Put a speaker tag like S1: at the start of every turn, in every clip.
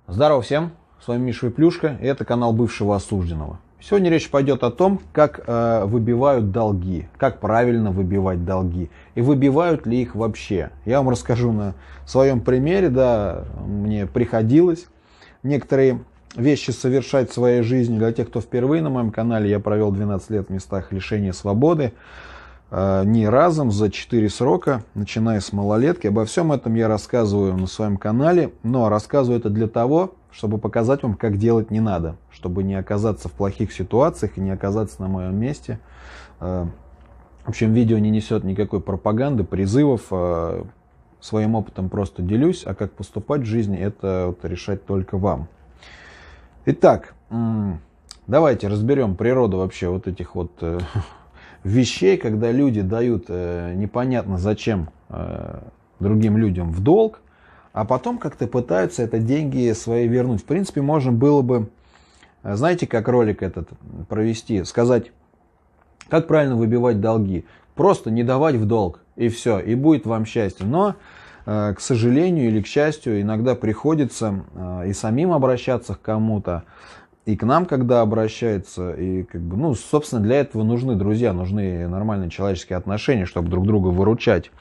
S1: Здорово всем, с вами Миша Плюшка, и это канал бывшего осужденного. Сегодня речь пойдет о том, как выбивают долги, как правильно выбивать долги, и выбивают ли их вообще. Я вам расскажу на своем примере, да, мне приходилось некоторые вещи совершать в своей жизни. Для тех, кто впервые на моем канале, я провел 12 лет в местах лишения свободы, не разом, за 4 срока, начиная с малолетки. Обо всем этом я рассказываю на своем канале, но рассказываю это для того, чтобы показать вам, как делать не надо, чтобы не оказаться в плохих ситуациях и не оказаться на моем месте. В общем, видео не несет никакой пропаганды, призывов, своим опытом просто делюсь, а как поступать в жизни, это решать только вам. Итак, давайте разберем природу вообще вот этих вот вещей, когда люди дают непонятно зачем другим людям в долг, а потом как-то пытаются это деньги свои вернуть. В принципе, можно было бы, знаете, как ролик этот провести, сказать, как правильно выбивать долги. Просто не давать в долг, и все, и будет вам счастье. Но, к сожалению или к счастью, иногда приходится и самим обращаться к кому-то, и к нам, когда обращаются, и собственно, для этого нужны друзья, нужны нормальные человеческие отношения, чтобы друг друга выручать.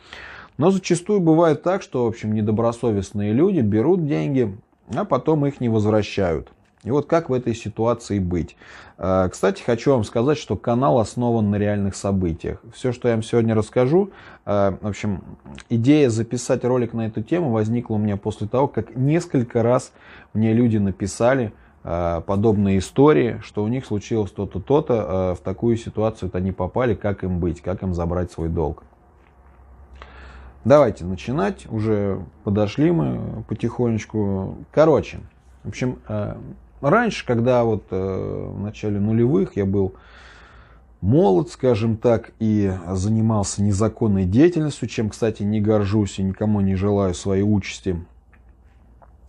S1: Но зачастую бывает так, что, в общем, недобросовестные люди берут деньги, а потом их не возвращают. И вот как в этой ситуации быть? Кстати, хочу вам сказать, что канал основан на реальных событиях. Все, что я вам сегодня расскажу, в общем, идея записать ролик на эту тему возникла у меня после того, как несколько раз мне люди написали подобные истории, что у них случилось то-то, то-то, в такую ситуацию они попали, как им быть, как им забрать свой долг. Давайте начинать, уже подошли мы потихонечку. Короче, в общем, раньше, когда вот в начале нулевых я был молод, скажем так, и занимался незаконной деятельностью, чем, кстати, не горжусь и никому не желаю своей участи.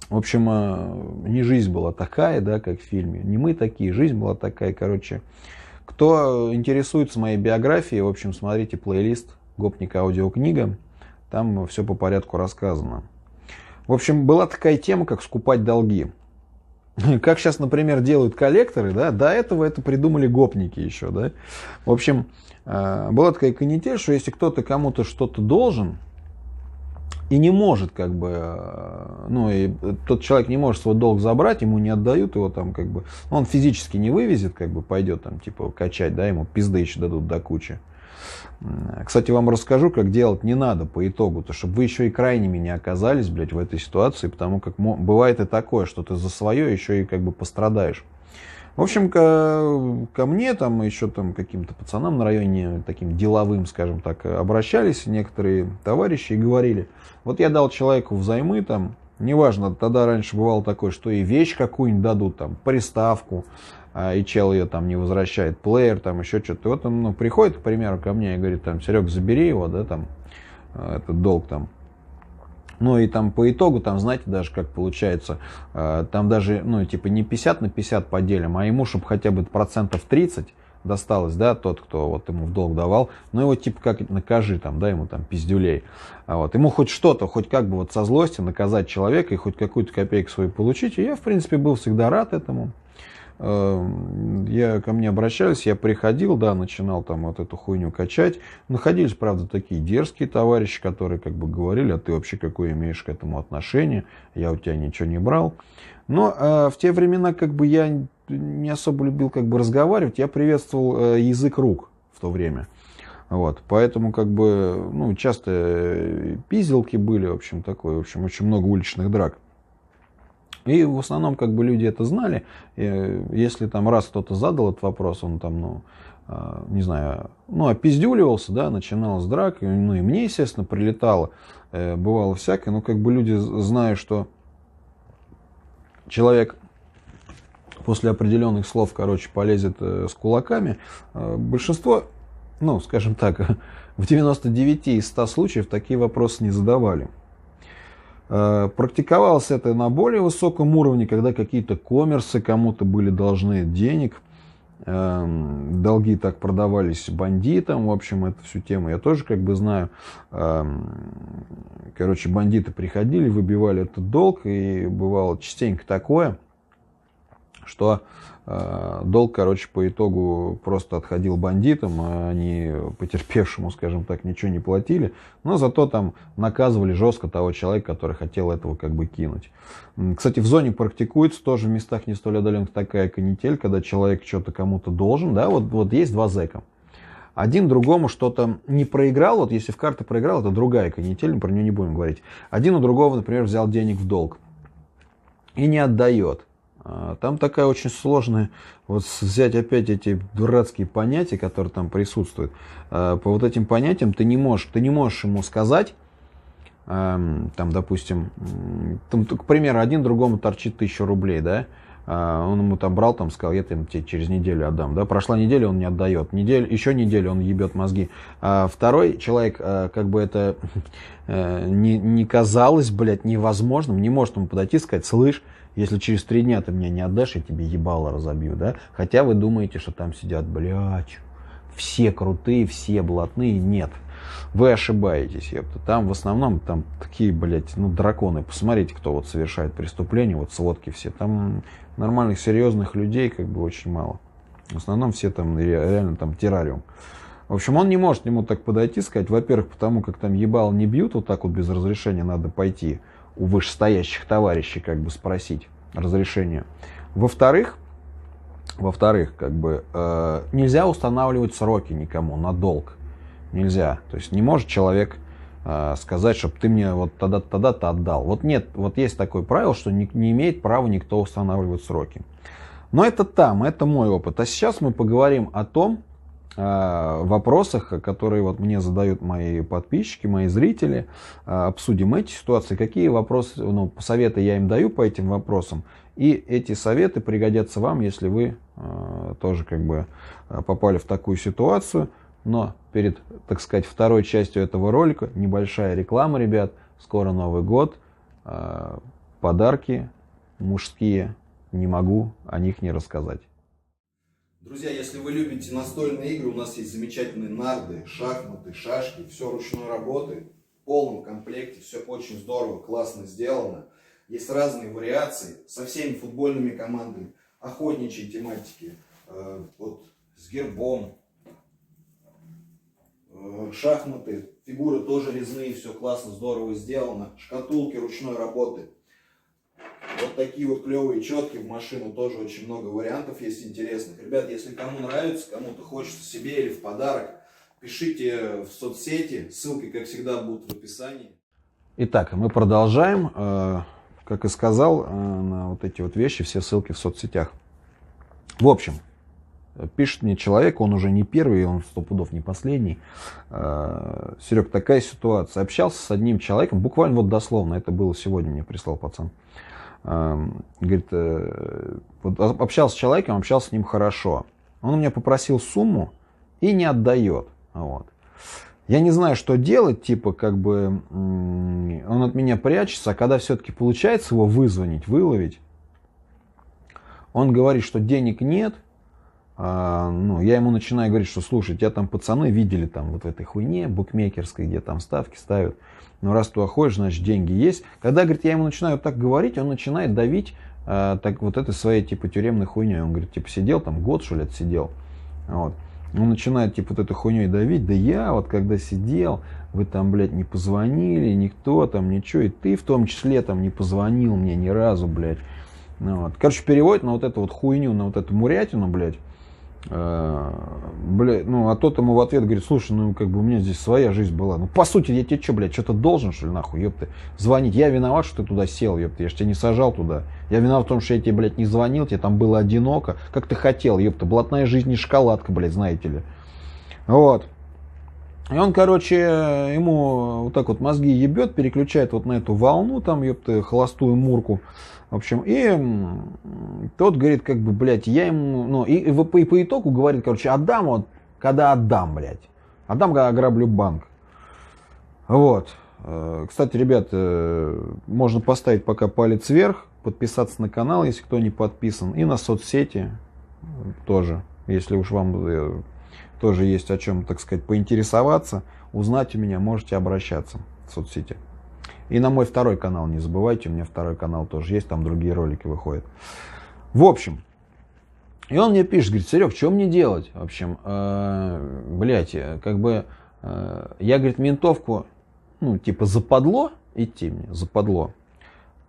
S1: В общем, не жизнь была такая, да, как в фильме, не мы такие, жизнь была такая, короче. Кто интересуется моей биографией, в общем, смотрите плейлист «Гопник аудиокнига», там все по порядку рассказано. В общем, была такая тема, как скупать долги. Как сейчас, например, делают коллекторы, да, до этого это придумали гопники еще, да. В общем, была такая канитель, что если кто-то кому-то что-то должен, и не может, и тот человек не может свой долг забрать, ему не отдают, его там, он физически не вывезет, пойдет там, качать, да, ему пизды еще дадут до кучи. Кстати, вам расскажу, как делать не надо по итогу-то, чтобы вы еще и крайними не оказались, блядь, в этой ситуации, потому как бывает и такое, что ты за свое еще и пострадаешь. В общем, ко мне, там, еще там, каким-то пацанам на районе, таким деловым, скажем так, обращались некоторые товарищи и говорили, вот я дал человеку взаймы, там, неважно, тогда раньше бывало такое, что и вещь какую-нибудь дадут, там, приставку, и чел ее там не возвращает, плеер, там, еще что-то. Вот он, приходит, к примеру, ко мне и говорит, там, Серег, забери его, да, там, этот долг, там. Ну и там по итогу, там, знаете, даже как получается, там даже, не 50 на 50 поделим, а ему, чтобы хотя бы 30% досталось, да, тот, кто вот ему в долг давал, его как накажи, там, дай ему там пиздюлей. Вот. Ему хоть что-то, хоть вот со злости наказать человека и хоть какую-то копейку свою получить. И я, в принципе, был всегда рад этому. Ко мне обращались, я приходил, да, начинал там вот эту хуйню качать. Находились, правда, такие дерзкие товарищи, которые говорили, а ты вообще какое имеешь к этому отношение, я у тебя ничего не брал. Но в те времена я не особо любил разговаривать, я приветствовал язык рук в то время. Вот, поэтому часто пизделки были, в общем, очень много уличных драк. И в основном люди это знали. И если там раз кто-то задал этот вопрос, он там, не знаю, опиздюливался, да, начиналась драка, и мне, естественно, прилетало, бывало всякое, но люди, зная, что человек после определенных слов, полезет с кулаками, большинство, скажем так, в 99 из 100 случаев такие вопросы не задавали. Практиковалось это на более высоком уровне, когда какие-то коммерсы кому-то были должны денег. долги так продавались бандитам, в общем, эту всю тему я тоже как бы знаю. Короче, бандиты приходили, выбивали этот долг, и бывало частенько такое, что долг, короче, по итогу просто отходил бандитам, а они потерпевшему, скажем так, ничего не платили, но зато там наказывали жестко того человека, который хотел этого как бы кинуть. Кстати, в зоне практикуется тоже в местах не столь отдаленных такая канитель, когда человек что-то кому-то должен, да, вот есть два зэка. Один другому что-то не проиграл, вот если в карты проиграл, это другая канитель, мы про нее не будем говорить. Один у другого, например, взял денег в долг и не отдает. Там такая очень сложная, вот взять опять эти дурацкие понятия, которые там присутствуют. По вот этим понятиям ты не можешь ему сказать, там, допустим, там, к примеру, один другому торчит 1000 рублей, да, он ему там брал, там сказал, я тебе через неделю отдам, да, прошла неделя, он не отдает, еще неделю он ебет мозги, а второй человек, как бы это не казалось, блядь, невозможным, не может ему подойти и сказать, слышь, если через 3 дня ты мне не отдашь, я тебе ебало разобью, да? Хотя вы думаете, что там сидят, блядь, все крутые, все блатные. Нет. Вы ошибаетесь, ёпта. Там в основном там такие, блядь, ну, драконы. Посмотрите, кто вот совершает преступления, вот сводки все. Там нормальных, серьезных людей как бы очень мало. В основном все там реально там террариум. В общем, он не может ему так подойти, сказать, во-первых, потому как там ебало не бьют, вот так вот без разрешения надо пойти у вышестоящих товарищей как бы спросить разрешение. Во-вторых, как бы нельзя устанавливать сроки никому на долг. Нельзя. То есть не может человек сказать, чтобы ты мне вот тогда-то отдал. Вот нет, вот есть такое правило, что не имеет права никто устанавливать сроки. Но это это мой опыт. А сейчас мы поговорим о том, вопросах, которые вот мне задают мои подписчики, мои зрители. Обсудим эти ситуации, какие вопросы, ну, советы я им даю по этим вопросам. И эти советы пригодятся вам, если вы тоже как бы попали в такую ситуацию. Но перед, так сказать, второй частью этого ролика небольшая реклама, ребят. Скоро Новый год. Подарки мужские. Не могу о них не рассказать.
S2: Друзья, если вы любите настольные игры, у нас есть замечательные нарды, шахматы, шашки, все ручной работы, в полном комплекте, все очень здорово, классно сделано. Есть разные вариации со всеми футбольными командами, охотничьей тематики, вот с гербом, шахматы, фигуры тоже резные, все классно, здорово сделано, шкатулки ручной работы. Вот такие вот клевые четки в машину, тоже очень много вариантов есть интересных. Ребят, если кому нравится, кому-то хочется себе или в подарок, пишите в соцсети, ссылки, как всегда, будут в описании.
S1: Итак, мы продолжаем. Как и сказал, на вот эти вот вещи все ссылки в соцсетях. В общем, пишет мне человек, он уже не первый, он 100 пудов не последний. Серег, такая ситуация. Общался с одним человеком, буквально вот дословно, это было сегодня, мне прислал пацан. Говорит, вот общался с человеком, общался с ним хорошо. Он у меня попросил сумму и не отдает. Вот. Я не знаю, что делать, типа, как бы, он от меня прячется, а когда все-таки получается его вызвонить, выловить, он говорит, что денег нет. Ну, я ему начинаю говорить, что, слушай, тебя там пацаны видели там вот в этой хуйне букмекерской, где там ставки ставят. Ну, раз туда ходишь, значит, деньги есть. Когда, говорит, я ему начинаю так говорить, он начинает давить так вот этой своей, типа, тюремной хуйней. Он говорит, типа, сидел там год, что ли, отсидел. Вот. Он начинает, типа, вот этой хуйней давить. Да я вот, когда сидел, вы там, блядь, не позвонили, никто там, ничего. И ты в том числе там не позвонил мне ни разу, блядь. Вот. Короче, переводит на вот эту вот хуйню, на вот эту мурятину, блядь. Блядь, ну, а тот ему в ответ говорит, слушай, ну, как бы у меня здесь своя жизнь была. Ну, по сути, я тебе что, блядь, что-то должен, что ли, нахуй, ёпты, звонить. Я виноват, что ты туда сел, ёпты, я же тебя не сажал туда. Я виноват в том, что я тебе, блядь, не звонил, тебе там было одиноко, как ты хотел, ёпты, блатная жизнь не шоколадка, блядь, знаете ли. Вот. И он, короче, ему вот так вот мозги ебет, переключает вот на эту волну, там, ёпты, холостую мурку. В общем, и тот говорит, как бы, блядь, я ему, ну, и по итогу говорит, короче, отдам вот, когда отдам, блядь. Отдам, когда ограблю банк. Вот. Кстати, ребят, можно поставить пока палец вверх, подписаться на канал, если кто не подписан, и на соцсети тоже. Если уж вам тоже есть о чем, так сказать, поинтересоваться, узнать у меня, можете обращаться в соцсети. И на мой второй канал не забывайте, у меня второй канал тоже есть, там другие ролики выходят. В общем, и он мне пишет, говорит, Серег, что мне делать? В общем, блядь, как бы, я, говорит, ментовку, ну, типа, западло идти мне, западло.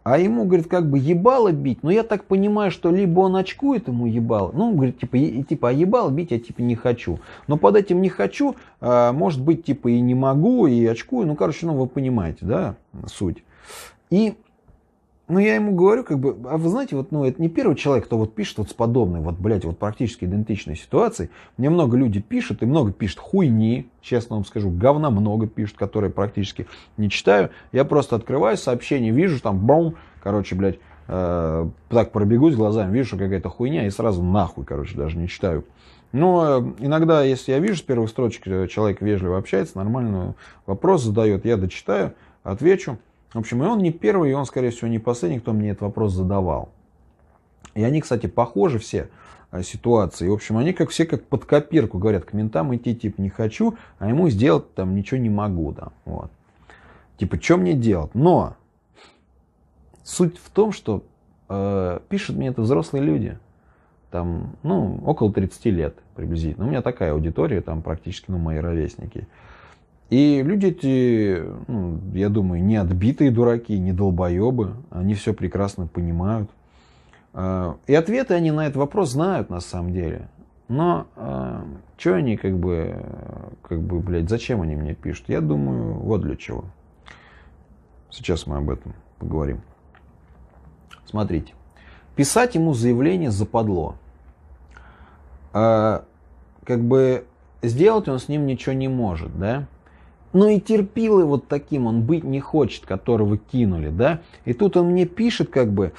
S1: А ему, говорит, как бы ебало бить, но я так понимаю, что либо он очкует ему ебало, ну, говорит, типа, а ебало бить я, типа, не хочу. Но под этим не хочу, может быть, типа, и не могу, и очкую, ну, короче, ну, вы понимаете, да, суть. И, ну, я ему говорю, как бы, а вы знаете, вот, ну, это не первый человек, кто вот пишет вот с подобной, вот, блядь, вот практически идентичной ситуации. Мне много людей пишут, и много пишут хуйни, честно вам скажу, говна много пишут, которые практически не читаю. Я просто открываю сообщение, вижу там, бум, короче, блядь, так пробегусь глазами, вижу, что какая-то хуйня, и сразу нахуй, короче, даже не читаю. Но иногда, если я вижу с первых строчек, человек вежливо общается, нормально вопрос задает, я дочитаю, отвечу. В общем, и он не первый, и он, скорее всего, не последний, кто мне этот вопрос задавал. И они, кстати, похожи все ситуации. В общем, они как все как под копирку говорят, к ментам идти типа не хочу, а ему сделать там ничего не могу. Да. Вот. Типа, что мне делать? Но суть в том, что пишут мне это взрослые люди. Там, ну, около 30 лет приблизительно. У меня такая аудитория, там практически, ну, мои ровесники. И люди эти, ну, я думаю, не отбитые дураки, не долбоебы. Они все прекрасно понимают. И ответы они на этот вопрос знают на самом деле. Но что они как бы, блядь, зачем они мне пишут? Я думаю, вот для чего. Сейчас мы об этом поговорим. Смотрите. Писать ему заявление западло. Как бы сделать он с ним ничего не может, да? Ну и терпилой вот таким он быть не хочет, которого кинули, да? И тут он мне пишет, как бы,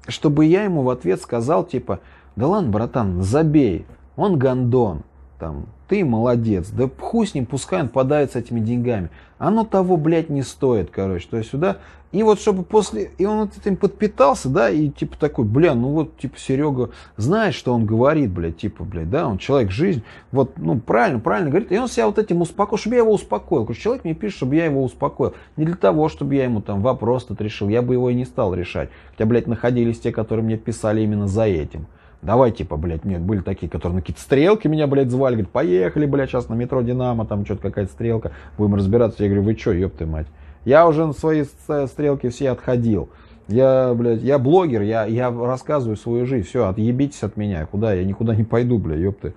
S1: чтобы я ему в ответ сказал, типа, да ладно, братан, забей, он гондон, там, ты молодец, да хуй с ним, пускай он подавится этими деньгами. Оно того, блядь, не стоит, короче, то есть сюда. И вот чтобы после, и он вот этим подпитался, да, и типа такой, бля, ну вот, типа, Серега знает, что он говорит, блядь, типа, блядь, да, он человек жизнь, вот, ну, правильно говорит, и он себя вот этим успокоил, чтобы я его успокоил. Короче, человек мне пишет, чтобы я его успокоил. Не для того, чтобы я ему там вопрос тут решил, я бы его и не стал решать. Хотя, блядь, находились те, которые мне писали именно за этим. Давай, типа, блядь, нет, были такие, которые на какие-то стрелки меня, блядь, звали, говорят, поехали, блядь, сейчас на метро Динамо, там что-то какая-то стрелка, будем разбираться. Я говорю, вы что, ёб ты мать. Я уже на свои стрелки все отходил. Я, блядь, я блогер, я рассказываю свою жизнь, все, отъебитесь от меня, куда, я никуда не пойду, блядь, ёб ты.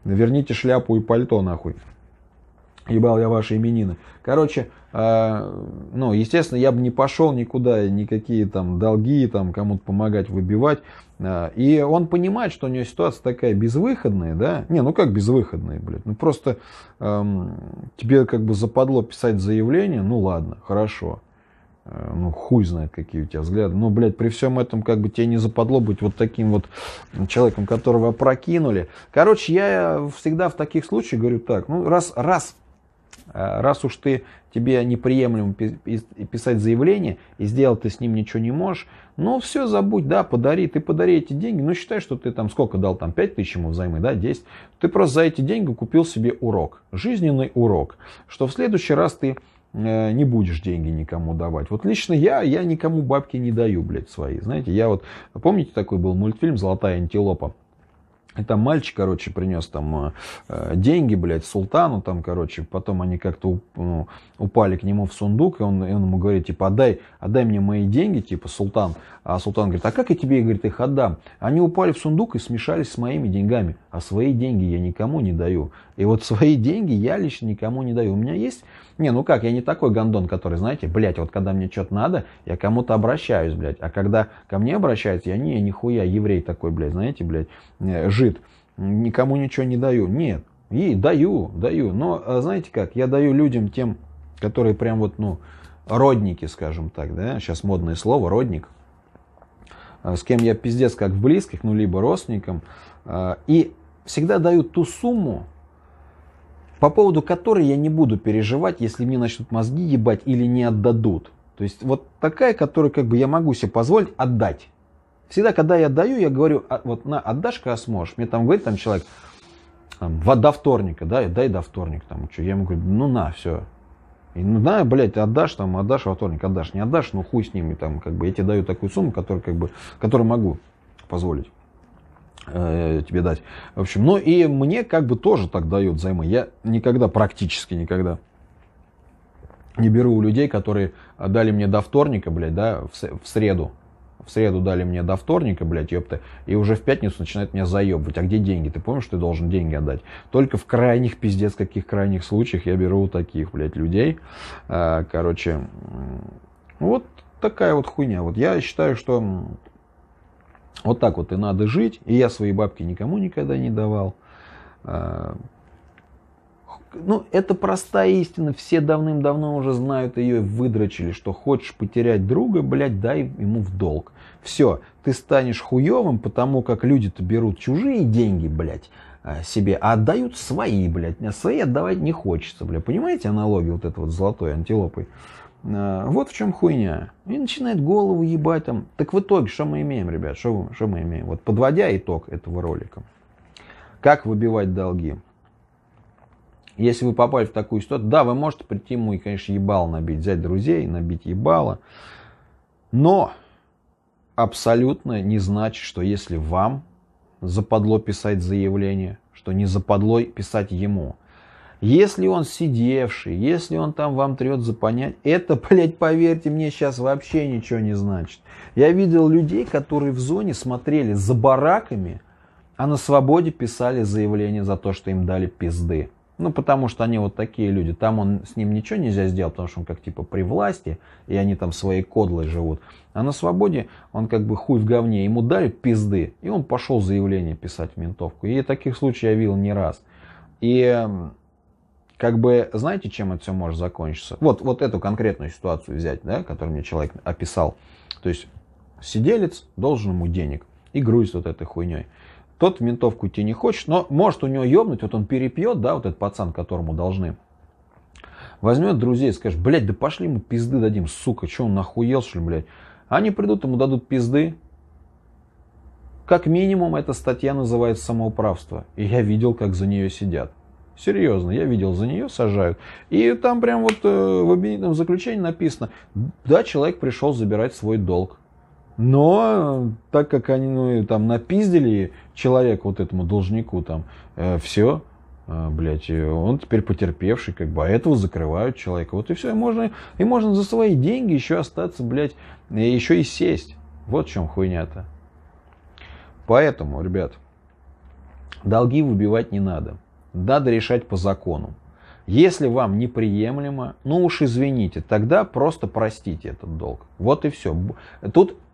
S1: Верните шляпу и пальто, нахуй. Ебал я ваши именины. Короче, ну, естественно, я бы не пошел никуда, никакие там долги, там, кому-то помогать выбивать. И он понимает, что у него ситуация такая безвыходная, да? Не, ну как безвыходная, блядь? Ну просто тебе как бы западло писать заявление, ну ладно, хорошо. Ну хуй знает, какие у тебя взгляды. Но, блядь, при всем этом как бы тебе не западло быть вот таким вот человеком, которого опрокинули. Короче, я всегда в таких случаях говорю так, ну раз уж тебе неприемлемо писать заявление, и сделать ты с ним ничего не можешь, ну все, забудь, да, подари эти деньги, ну считай, что ты там сколько дал, там 5 тысяч ему взаймы, да, 10, ты просто за эти деньги купил себе урок, жизненный урок, что в следующий раз ты не будешь деньги никому давать. Вот лично я никому бабки не даю, блядь, свои, знаете, я вот, помните, такой был мультфильм «Золотая антилопа»? И там мальчик, короче, принес там деньги, блядь, султану, там, короче, потом они как-то упали к нему в сундук, и он ему говорит, типа, отдай мне мои деньги, типа, султан. А султан говорит, а как я тебе, говорит, их отдам? Они упали в сундук и смешались с моими деньгами, а свои деньги я никому не даю. И вот свои деньги я лично никому не даю. У меня есть, ну как, я не такой гондон, который, знаете, блядь, вот когда мне что-то надо, я кому-то обращаюсь, блядь, а когда ко мне обращаются, я нихуя еврей такой, блядь, знаете, блядь, жид, никому ничего не даю. Нет, и даю. Но знаете как, я даю людям тем, которые прям вот, ну, родники, скажем так, да, сейчас модное слово, родник, с кем я пиздец как в близких, ну, либо родственникам, и всегда даю ту сумму, по поводу которой я не буду переживать, если мне начнут мозги ебать или не отдадут. То есть вот такая, которую как бы я могу себе позволить отдать. всегда, когда я даю, я говорю, вот на, отдашь, когда сможешь. Мне там говорит там человек, до вторника, дай до вторника. Там, что. Я ему говорю, ну на, все. И, ну да, блядь, отдашь во вторник, отдашь, не отдашь, ну хуй с ними, там, как бы, я тебе даю такую сумму, которую могу позволить тебе дать. В общем, ну и мне как бы тоже так дают взаймы. Я практически никогда не беру у людей, которые дали мне до вторника, блядь, да, в среду. В среду дали мне до вторника, блядь, ёпта, и уже в пятницу начинает меня заебывать. А где деньги? Ты помнишь, что ты должен деньги отдать? Только в крайних, пиздец, каких крайних случаях я беру у таких, блядь, людей. Короче, вот такая вот хуйня. Вот я считаю, что вот так вот и надо жить. И я свои бабки никому никогда не давал. Ну, это простая истина, все давным-давно уже знают ее и выдрочили, что хочешь потерять друга, блядь, дай ему в долг. Все, ты станешь хуевым, потому как люди-то берут чужие деньги, блядь, себе, а отдают свои, блядь. А свои отдавать не хочется, блядь. Понимаете аналогию вот этой вот золотой антилопой? Вот в чем хуйня. И начинает голову ебать там. Так в итоге, что мы имеем, ребят? Что мы имеем? Вот подводя итог этого ролика. Как выбивать долги? Если вы попали в такую ситуацию, да, вы можете прийти ему и, конечно, ебало набить, взять друзей, набить ебало. Но абсолютно не значит, что если вам западло писать заявление, что не западло писать ему. Если он сидевший, если он там вам трет за понять, это, блядь, поверьте мне, сейчас вообще ничего не значит. Я видел людей, которые в зоне смотрели за бараками, а на свободе писали заявление за то, что им дали пизды. Ну, потому что они вот такие люди. Там с ним ничего нельзя сделать, потому что он как типа при власти, и они там своей кодлой живут. А на свободе он как бы хуй в говне. Ему дали пизды, и он пошел заявление писать в ментовку. И таких случаев я видел не раз. И как бы, знаете, чем это все может закончиться? Вот эту конкретную ситуацию взять, да, которую мне человек описал. То есть сиделец должен ему денег и грузит вот этой хуйней. Тот в ментовку идти не хочет, но может у него ебнуть, вот он перепьет, да, вот этот пацан, которому должны. Возьмет друзей и скажет, блядь, да пошли ему пизды дадим, сука, что он нахуел, что ли, блядь. Они придут, ему дадут пизды. Как минимум, эта статья называется самоуправство. И я видел, как за нее сидят. Серьезно, я видел, за нее сажают. И там прям вот в обвинительном заключении написано, да, человек пришел забирать свой долг. Но так как они там напиздили человека, вот этому должнику, там, все, блядь, он теперь потерпевший, как бы, а этого закрывают человека. Вот и все, и можно за свои деньги еще остаться, блядь, еще и сесть. Вот в чем хуйня-то. Поэтому, ребят, долги выбивать не надо. Надо решать по закону. Если вам неприемлемо, ну уж извините, тогда просто простите этот долг. Вот и все.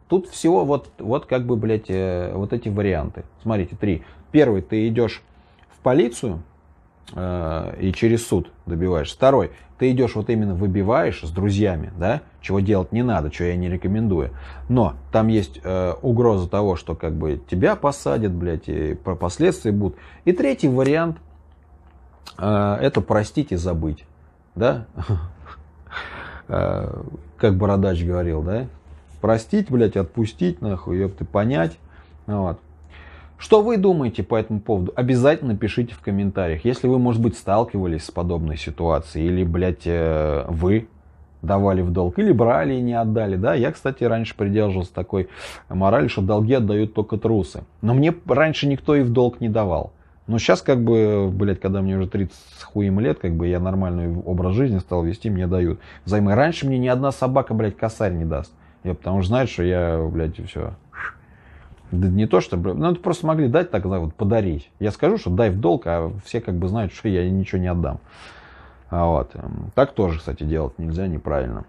S1: Тут всего вот как бы, блядь, вот эти варианты. Смотрите, 3. Первый, ты идешь в полицию и через суд добиваешь. Второй, ты идешь вот именно выбиваешь с друзьями, да, чего делать не надо, чего я не рекомендую. Но там есть угроза того, что как бы тебя посадят, блядь, и последствия будут. И третий вариант, это простить и забыть, да. Как Бородач говорил, да. Простить, блядь, отпустить, нахуй, ёпты, понять. Вот. Что вы думаете по этому поводу? Обязательно пишите в комментариях. Если вы, может быть, сталкивались с подобной ситуацией, или, блядь, вы давали в долг, или брали и не отдали. Да? Я, кстати, раньше придерживался такой морали, что долги отдают только трусы. Но мне раньше никто и в долг не давал. Но сейчас, как бы, блядь, когда мне уже 30 с хуем лет, как бы я нормальный образ жизни стал вести, мне дают взаймы. Раньше мне ни одна собака, блядь, косарь не даст. Потому что знают, что я, блядь, все. Да не то, что, ну, это просто могли дать тогда, вот, подарить. Я скажу, что дай в долг, а все как бы знают, что я ничего не отдам. Вот. Так тоже, кстати, делать нельзя, неправильно.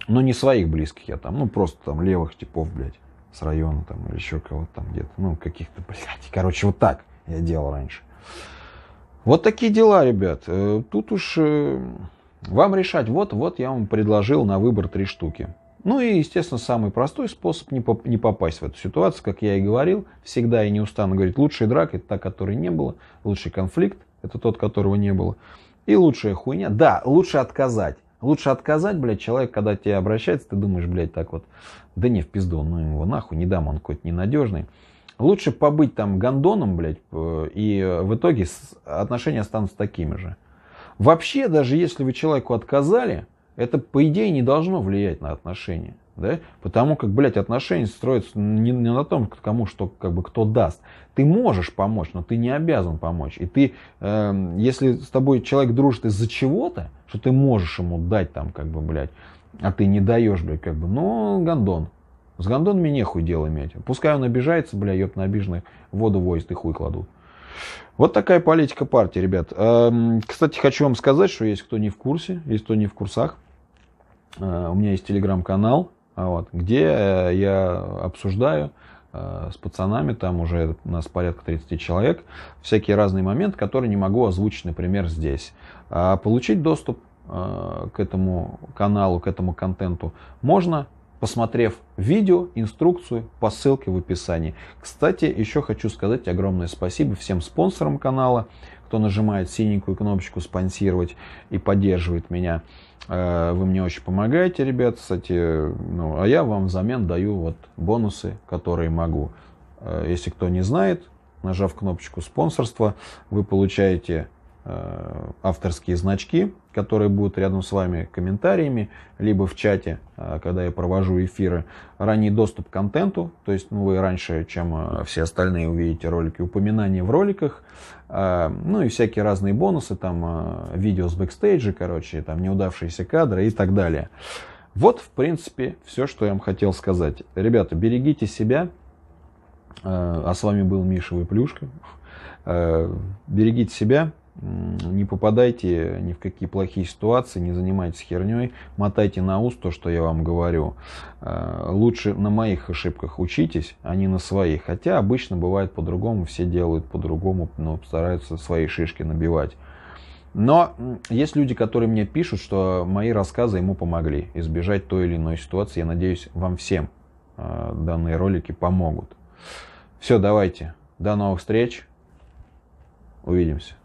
S1: Но не своих близких я там, ну, просто там левых типов, блядь, с района там, или еще кого-то там где-то, ну, каких-то, блядь. Короче, вот так я делал раньше. Вот такие дела, ребят. Тут уж вам решать. Вот я вам предложил на выбор 3 штуки. Ну и, естественно, самый простой способ не попасть в эту ситуацию, как я и говорил, всегда и не устану говорить, лучшая драка — это та, которой не было, лучший конфликт — это тот, которого не было, и лучшая хуйня, да, лучше отказать. Лучше отказать, блядь, человек, когда к тебе обращается, ты думаешь, блядь, так вот, да не, в пизду, ну его нахуй, не дам, он какой-то ненадежный. Лучше побыть там гондоном, блядь, и в итоге отношения останутся такими же. Вообще, даже если вы человеку отказали, это, по идее, не должно влиять на отношения. Да? Потому как, блядь, отношения строятся не на том, кому что, как бы, кто даст. Ты можешь помочь, но ты не обязан помочь. И ты, если с тобой человек дружит из-за чего-то, что ты можешь ему дать там, как бы, блядь, а ты не даешь, блядь, как бы, ну, гондон. С гондонами нехуй дело иметь. Пускай он обижается, бля, ёб на обиженных воду возит и хуй кладут. Вот такая политика партии, ребят. Кстати, хочу вам сказать, что есть кто не в курсе, есть кто не в курсах. У меня есть телеграм-канал, вот, где я обсуждаю с пацанами, там уже у нас порядка 30 человек, всякие разные моменты, которые не могу озвучить, например, здесь. Получить доступ к этому каналу, к этому контенту можно, посмотрев видео, инструкцию по ссылке в описании. Кстати, еще хочу сказать огромное спасибо всем спонсорам канала, кто нажимает синенькую кнопочку «Спонсировать» и поддерживает меня. Вы мне очень помогаете, ребят. Кстати, ну, а я вам взамен даю вот бонусы, которые могу. Если кто не знает, нажав кнопочку «Спонсорство», вы получаете авторские значки, которые будут рядом с вами комментариями, либо в чате, когда я провожу эфиры, ранний доступ к контенту, то есть вы раньше, чем все остальные увидите ролики, упоминания в роликах, ну и всякие разные бонусы, там видео с бэкстейджа, короче, там неудавшиеся кадры и так далее. Вот, в принципе, все, что я вам хотел сказать. Ребята, берегите себя, а с вами был Миша Выплюшка. Берегите себя. Не попадайте ни в какие плохие ситуации, не занимайтесь херней, мотайте на ус то, что я вам говорю. Лучше на моих ошибках учитесь, а не на своих. Хотя обычно бывает по-другому, все делают по-другому, но стараются свои шишки набивать. Но есть люди, которые мне пишут, что мои рассказы ему помогли избежать той или иной ситуации. Я надеюсь, вам всем данные ролики помогут. Все, давайте. До новых встреч. Увидимся.